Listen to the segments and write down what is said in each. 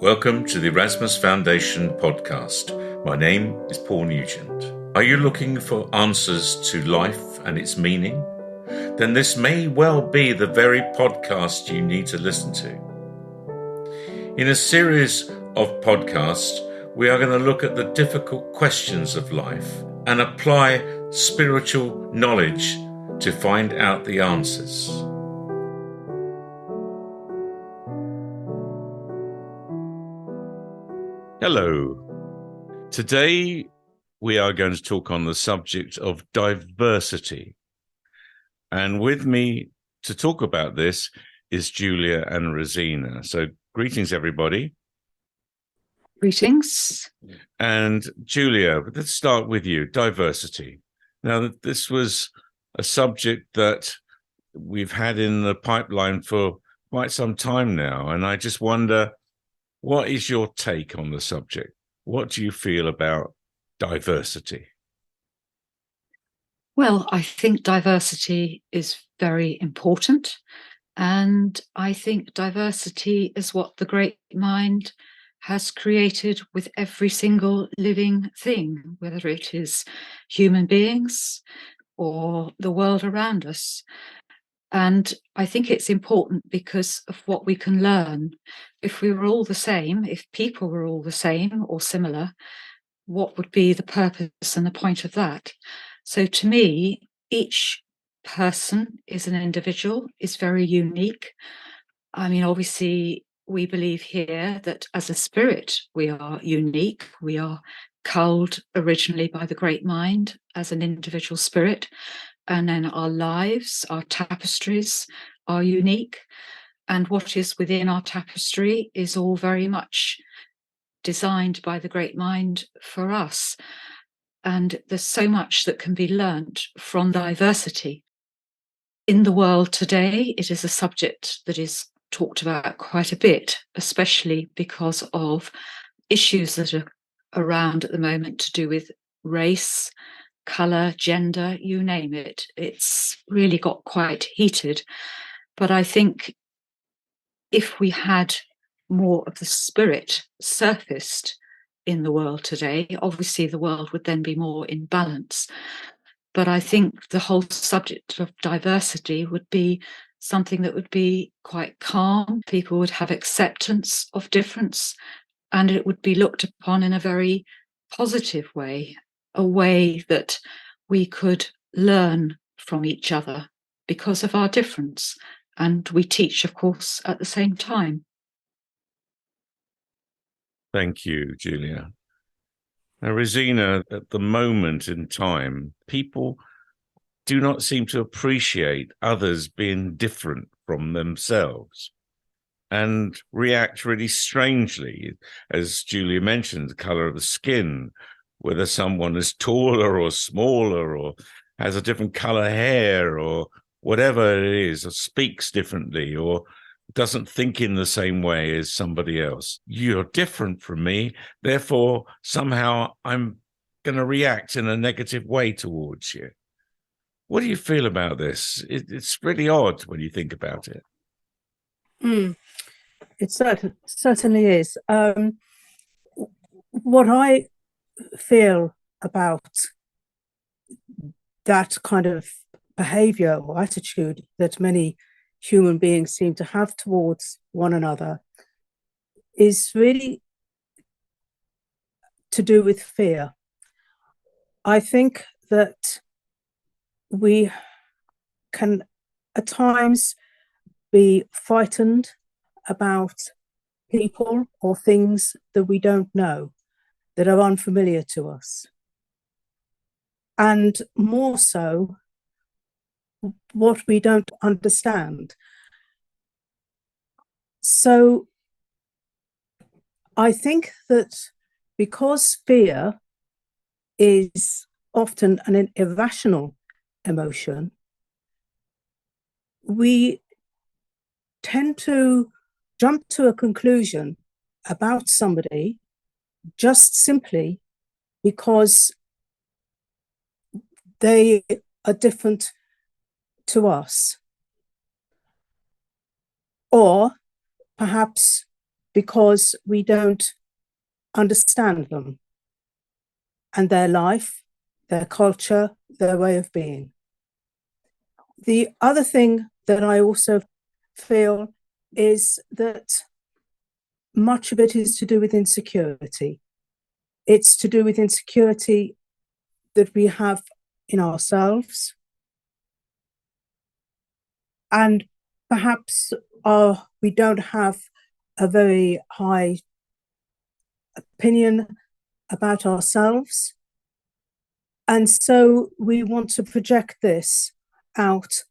Welcome to the Erasmus Foundation podcast. My name is Paul Nugent. Are you looking for answers to life and its meaning? Then this may well be the very podcast you need to listen to. In a series of podcasts, we are going to look at the difficult questions of life and apply spiritual knowledge to find out the answers. Hello. Today we are going to talk on the subject of diversity. And with me to talk about this is Julia and Rosina. So greetings, everybody. Greetings. And Julia, let's start with you, diversity. Now, this was a subject that we've had in the pipeline for quite some time now. And I just wonder, what is your take on the subject? What do you feel about diversity? Well, I think diversity is very important. And I think diversity is what the great mind has created with every single living thing, whether it is human beings or the world around us. And I think it's important because of what we can learn. If we were all the same, if people were all the same or similar, what would be the purpose and the point of that? So to me, each person is an individual, is very unique. I mean, obviously, we believe here that as a spirit, we are unique. We are culled originally by the great mind as an individual spirit. And then our lives, our tapestries are unique. And what is within our tapestry is all very much designed by the great mind for us. And there's so much that can be learnt from diversity. In the world today, it is a subject that is talked about quite a bit, especially because of issues that are around at the moment to do with race, colour, gender, you name it. It's really got quite heated. But I think if we had more of the spirit surfaced in the world today, obviously the world would then be more in balance. But I think the whole subject of diversity would be something that would be quite calm. People would have acceptance of difference, and it would be looked upon in a very positive way, a way that we could learn from each other because of our difference. And we teach, of course, at the same time. Thank you, Julia. Now, Rosina, at the moment in time, people do not seem to appreciate others being different from themselves and react really strangely. As Julia mentioned, the colour of the skin, whether someone is taller or smaller or has a different colour hair or whatever it is, or speaks differently or doesn't think in the same way as somebody else. You're different from me, therefore somehow I'm going to react in a negative way towards you. What do you feel about this? It's really odd when you think about it. It certainly is. What I feel about that kind of behavior or attitude that many human beings seem to have towards one another is really to do with fear. I think that we can at times be frightened about people or things that we don't know, that are unfamiliar to us. And more so, what we don't understand. So I think that because fear is often an irrational emotion, we tend to jump to a conclusion about somebody just simply because they are different to us. Or perhaps because we don't understand them and their life, their culture, their way of being. The other thing that I also feel is that much of it is to do with insecurity. It's to do with insecurity that we have in ourselves, and perhaps we don't have a very high opinion about ourselves, and so we want to project this out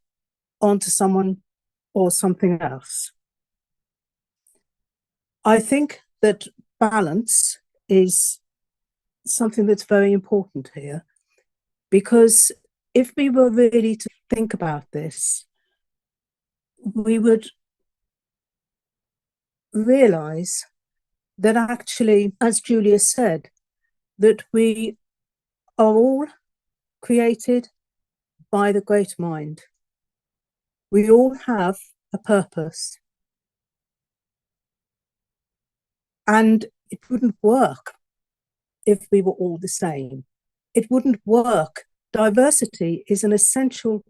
onto someone or something else. I think that balance is something that's very important here, because if we were really to think about this, we would realize that actually, as Julia said, that we are all created by the great mind. We all have a purpose. And it wouldn't work if we were all the same. It wouldn't work. Diversity is an essential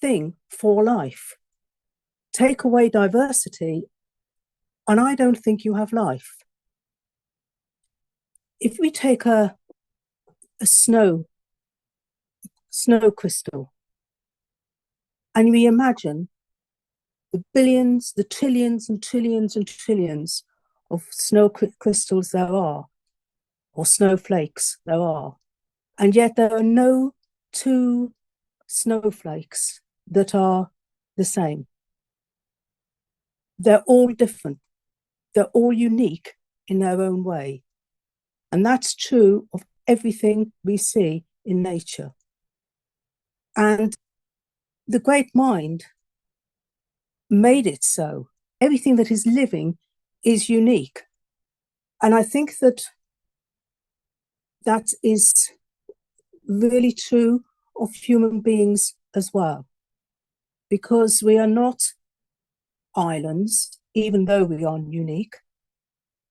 thing for life. Take away diversity, and I don't think you have life. If we take a snow crystal, and we imagine the billions, the trillions and trillions and trillions of snow crystals there are, or snowflakes there are, and yet there are no two snowflakes that are the same. They're all different. They're all unique in their own way. And that's true of everything we see in nature. And the great mind made it so. Everything that is living is unique. And I think that that is really true of human beings as well, because we are not islands, even though we are unique.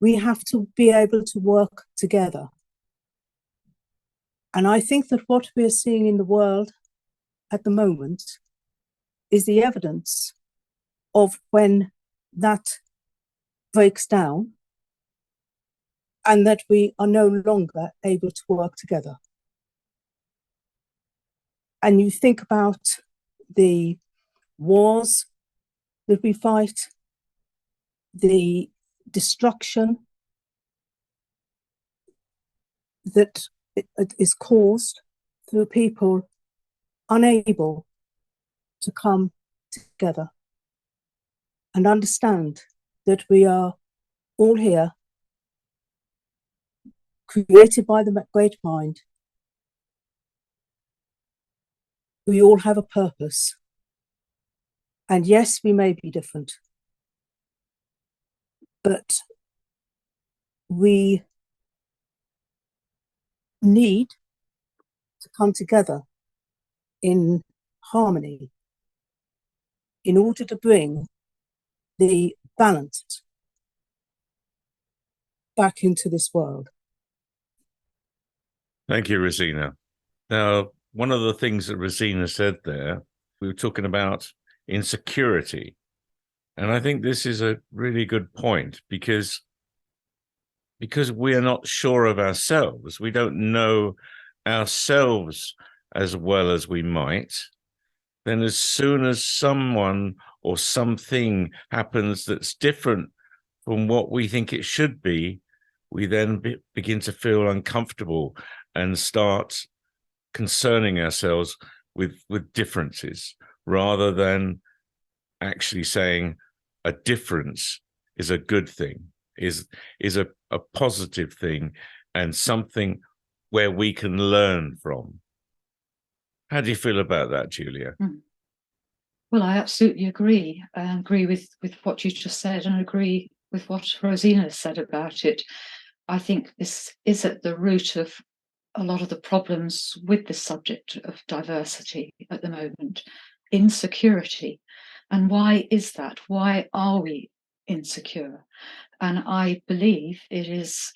We have to be able to work together. And I think that what we are seeing in the world at the moment is the evidence of when that breaks down and that we are no longer able to work together. And you think about the wars that we fight, the destruction that is caused through people unable to come together and understand that we are all here, created by the great mind. We all have a purpose. And yes, we may be different, but we need to come together in harmony in order to bring the balance back into this world. Thank you, Rosina. Now, one of the things that Rosina said there, we were talking about insecurity. And I think this is a really good point, because we are not sure of ourselves. We don't know ourselves as well as we might. Then as soon as someone or something happens that's different from what we think it should be, we then begin to feel uncomfortable and start concerning ourselves with differences, rather than actually saying a difference is a good thing, is a positive thing, and something where we can learn from. How do you feel about that, Julia? Well, I absolutely agree. I agree with what you just said, and agree with what Rosina said about it. I think this is at the root of a lot of the problems with the subject of diversity at the moment. Insecurity. And why is that? Why are we insecure? And I believe it is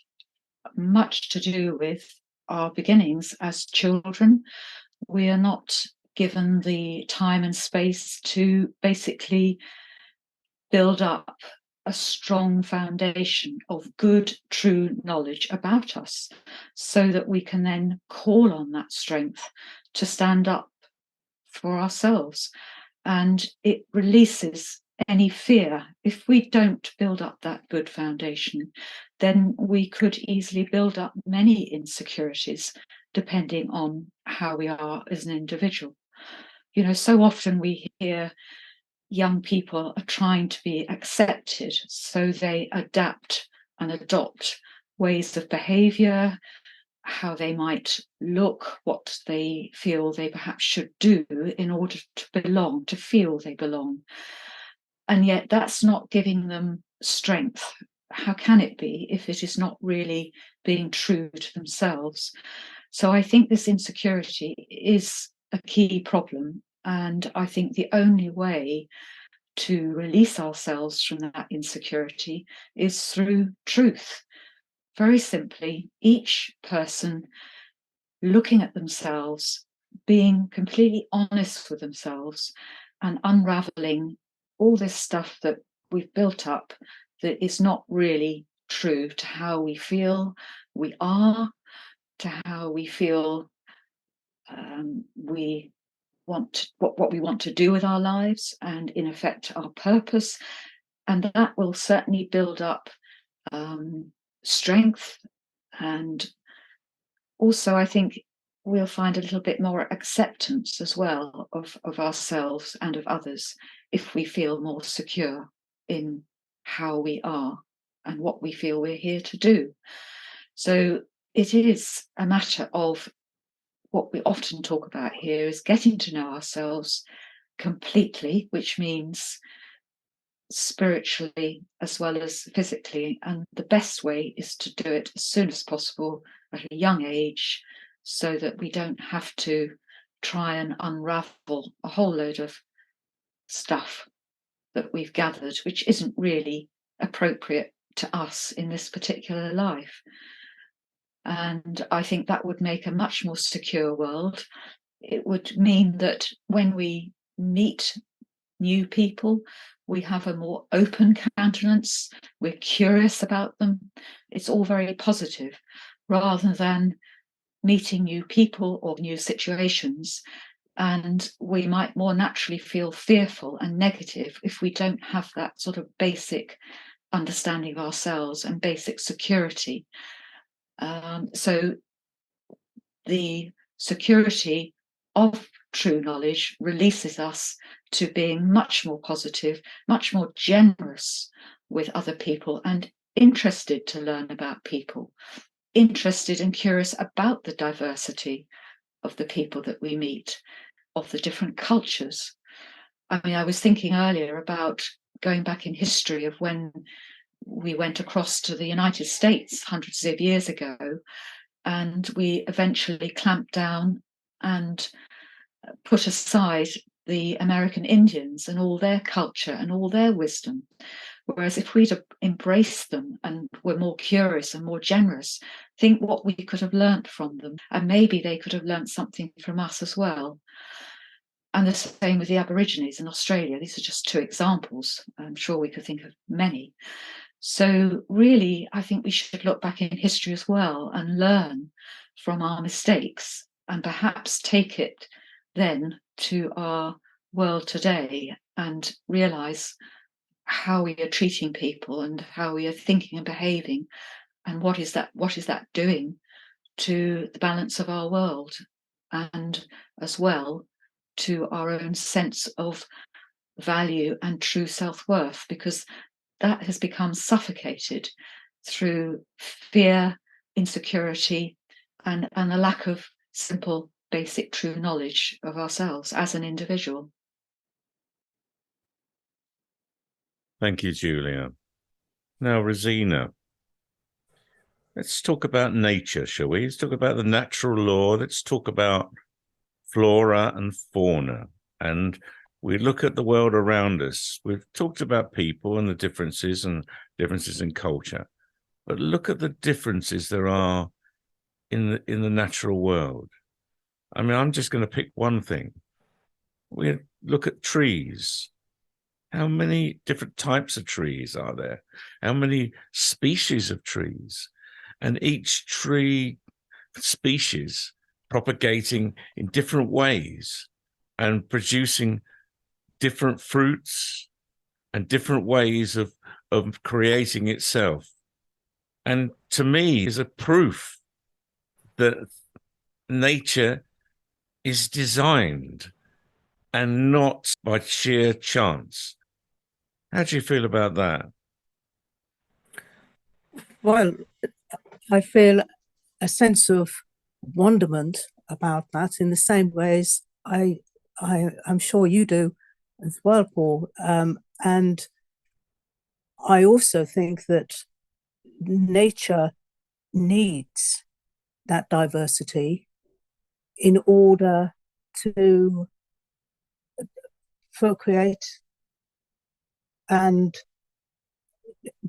much to do with our beginnings as children. We are not given the time and space to basically build up a strong foundation of good, true knowledge about us, so that we can then call on that strength to stand up for ourselves. And it releases any fear. If we don't build up that good foundation, then we could easily build up many insecurities, depending on how we are as an individual. You know, so often we hear young people are trying to be accepted, so they adapt and adopt ways of behavior, how they might look, what they feel they perhaps should do in order to belong, to feel they belong. And yet that's not giving them strength. How can it be if it is not really being true to themselves? So I think this insecurity is a key problem. And I think the only way to release ourselves from that insecurity is through truth. Very simply, each person looking at themselves, being completely honest with themselves, and unraveling all this stuff that we've built up that is not really true to how we feel we are, to how we feel we want what we want to do with our lives, and in effect our purpose. And that will certainly build up strength, and also I think we'll find a little bit more acceptance as well of ourselves and of others, if we feel more secure in how we are and what we feel we're here to do. So it is a matter of what we often talk about here is getting to know ourselves completely, which means spiritually as well as physically. And the best way is to do it as soon as possible at a young age, so that we don't have to try and unravel a whole load of stuff that we've gathered, which isn't really appropriate to us in this particular life. And I think that would make a much more secure world. It would mean that when we meet new people, we have a more open countenance, we're curious about them. It's all very positive, rather than meeting new people or new situations. And we might more naturally feel fearful and negative if we don't have that sort of basic understanding of ourselves and basic security. So the security of true knowledge releases us to being much more positive, much more generous with other people, and interested to learn about people, interested and curious about the diversity of the people that we meet, of the different cultures. I mean, I was thinking earlier about going back in history of when we went across to the United States hundreds of years ago, and we eventually clamped down and put aside the American Indians and all their culture and all their wisdom. Whereas if we'd have embraced them and were more curious and more generous, think what we could have learnt from them, and maybe they could have learnt something from us as well. And the same with the Aborigines in Australia. These are just two examples. I'm sure we could think of many. So really, I think we should look back in history as well and learn from our mistakes, and perhaps take it then to our world today and realise how we are treating people and how we are thinking and behaving, and what is that doing to the balance of our world, and as well to our own sense of value and true self-worth, because that has become suffocated through fear, insecurity, and a lack of simple, basic, true knowledge of ourselves as an individual. Thank you, Julia. Now, Rosina, let's talk about nature, shall we? Let's talk about the natural law. Let's talk about flora and fauna. And We look at the world around us. We've talked about people and the differences in culture, but look at the differences there are in the natural world. I mean, I'm just going to pick one thing. We look at trees. How many different types of trees are there? How many species of trees? And each tree species propagating in different ways and producing different fruits and different ways of creating itself. And to me, is a proof that nature is designed and not by sheer chance. How do you feel about that? Well, I feel a sense of wonderment about that in the same ways I'm sure you do as well, Paul. And I also think that nature needs that diversity in order to procreate and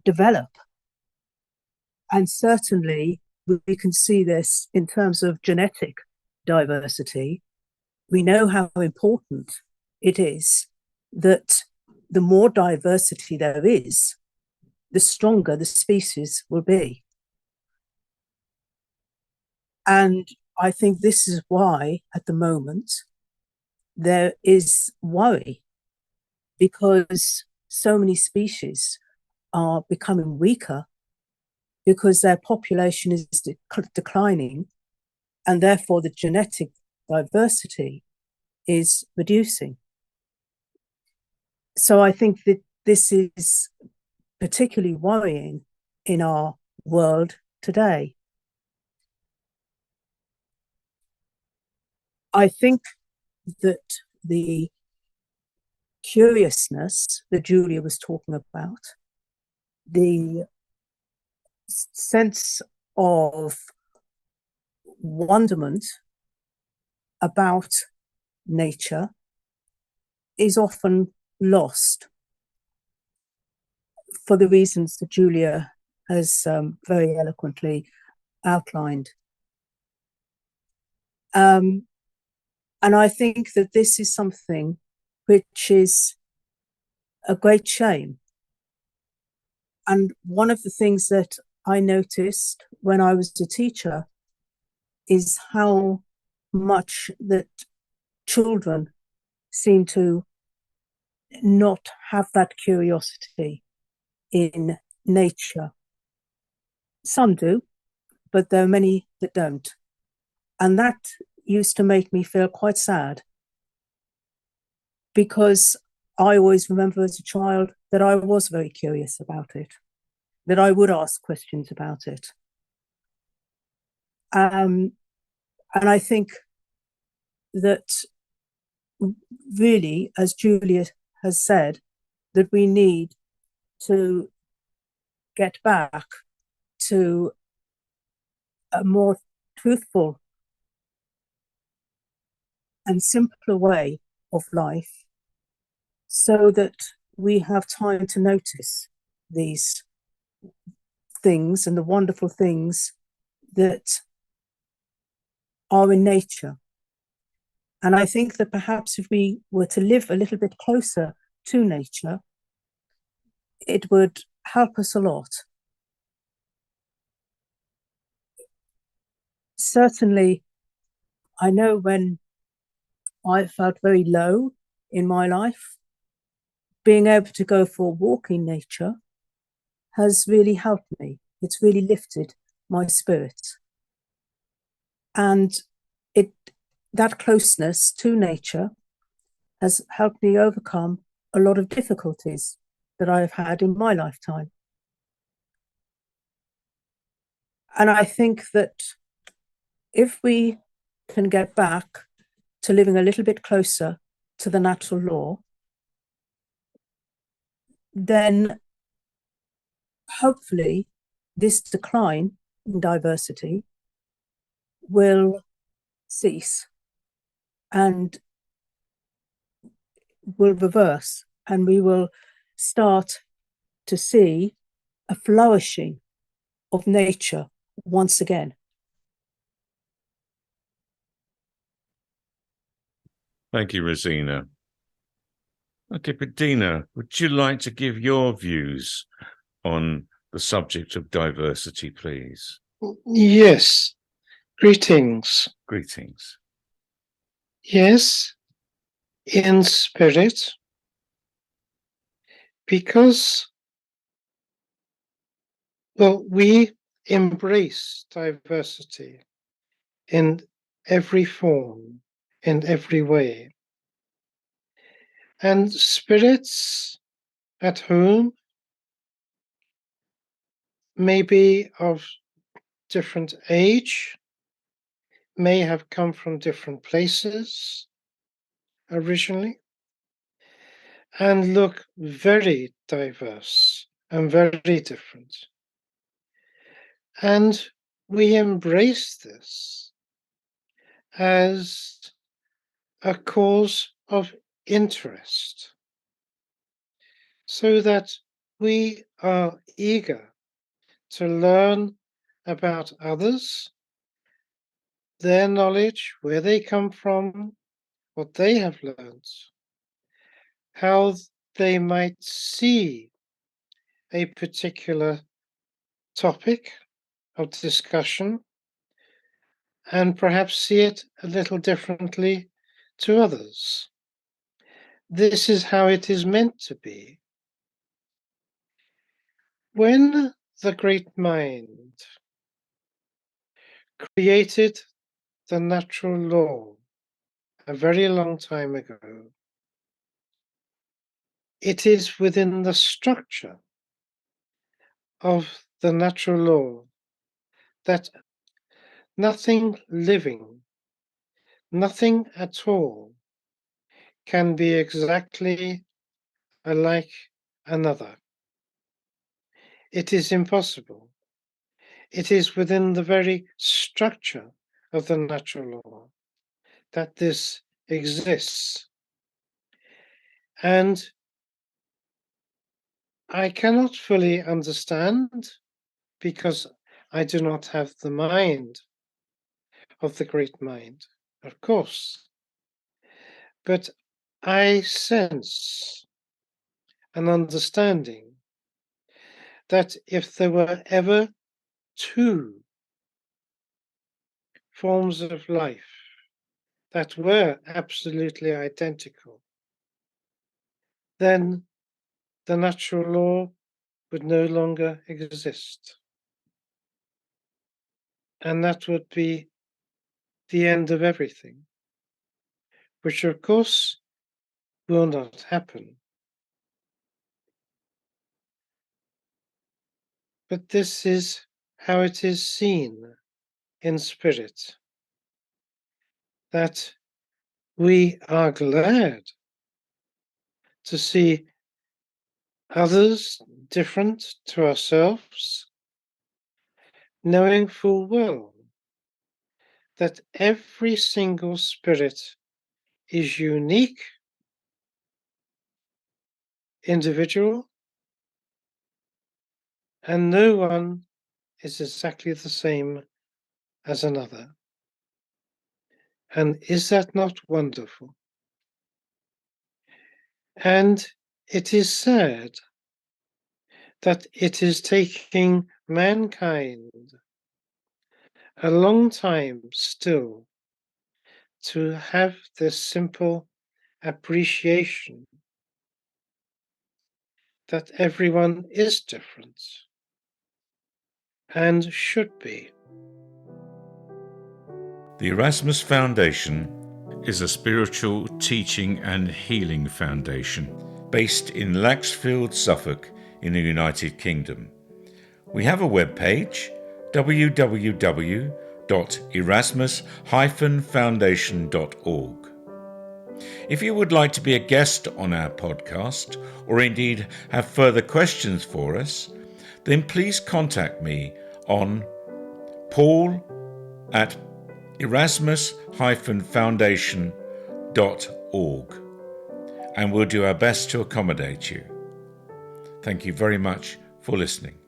develop. And certainly we can see this in terms of genetic diversity. We know how important it is that the more diversity there is, the stronger the species will be. And I think this is why, at the moment, there is worry, because so many species are becoming weaker because their population is declining, and therefore the genetic diversity is reducing. So I think that this is particularly worrying in our world today. I think that the curiousness that Julia was talking about, the sense of wonderment about nature, is often lost for the reasons that Julia has very eloquently outlined. And I think that this is something which is a great shame. And one of the things that I noticed when I was a teacher is how much that children seem to not have that curiosity in nature. Some do, but there are many that don't. And that used to make me feel quite sad, because I always remember as a child that I was very curious about it, that I would ask questions about it. And I think that really, as Julia has said, that we need to get back to a more truthful and simpler way of life, so that we have time to notice these things and the wonderful things that are in nature. And I think that perhaps if we were to live a little bit closer to nature, it would help us a lot. Certainly, I know when I felt very low in my life, being able to go for a walk in nature has really helped me. It's really lifted my spirits. And that closeness to nature has helped me overcome a lot of difficulties that I have had in my lifetime. And I think that if we can get back to living a little bit closer to the natural law, then hopefully this decline in diversity will cease, and will reverse, and we will start to see a flourishing of nature once again. Thank you, Rosina. Okay, but Dina, would you like to give your views on the subject of diversity, please? Yes. Greetings. Greetings. Yes, in spirit, because, well, we embrace diversity in every form, in every way. And spirits at home may be of different age, may have come from different places originally, and look very diverse and very different. And we embrace this as a cause of interest, so that we are eager to learn about others, their knowledge, where they come from, what they have learned, how they might see a particular topic of discussion, and perhaps see it a little differently to others. This is how it is meant to be. When the great mind created the natural law a very long time ago, it is within the structure of the natural law that nothing living, nothing at all, can be exactly alike another. It is impossible. It is within the very structure of the natural law that this exists. And I cannot fully understand, because I do not have the mind of the great mind, of course. But I sense an understanding that if there were ever two forms of life that were absolutely identical, then the natural law would no longer exist. And that would be the end of everything, which of course will not happen. But this is how it is seen in spirit, that we are glad to see others different to ourselves, knowing full well that every single spirit is unique, individual, and no one is exactly the same as another. And is that not wonderful? And it is sad that it is taking mankind a long time still to have this simple appreciation that everyone is different and should be. The Erasmus Foundation is a spiritual teaching and healing foundation based in Laxfield, Suffolk, in the United Kingdom. We have a webpage, www.erasmus-foundation.org. If you would like to be a guest on our podcast, or indeed have further questions for us, then please contact me on paul@erasmus-foundation.org. and we'll do our best to accommodate you. Thank you very much for listening.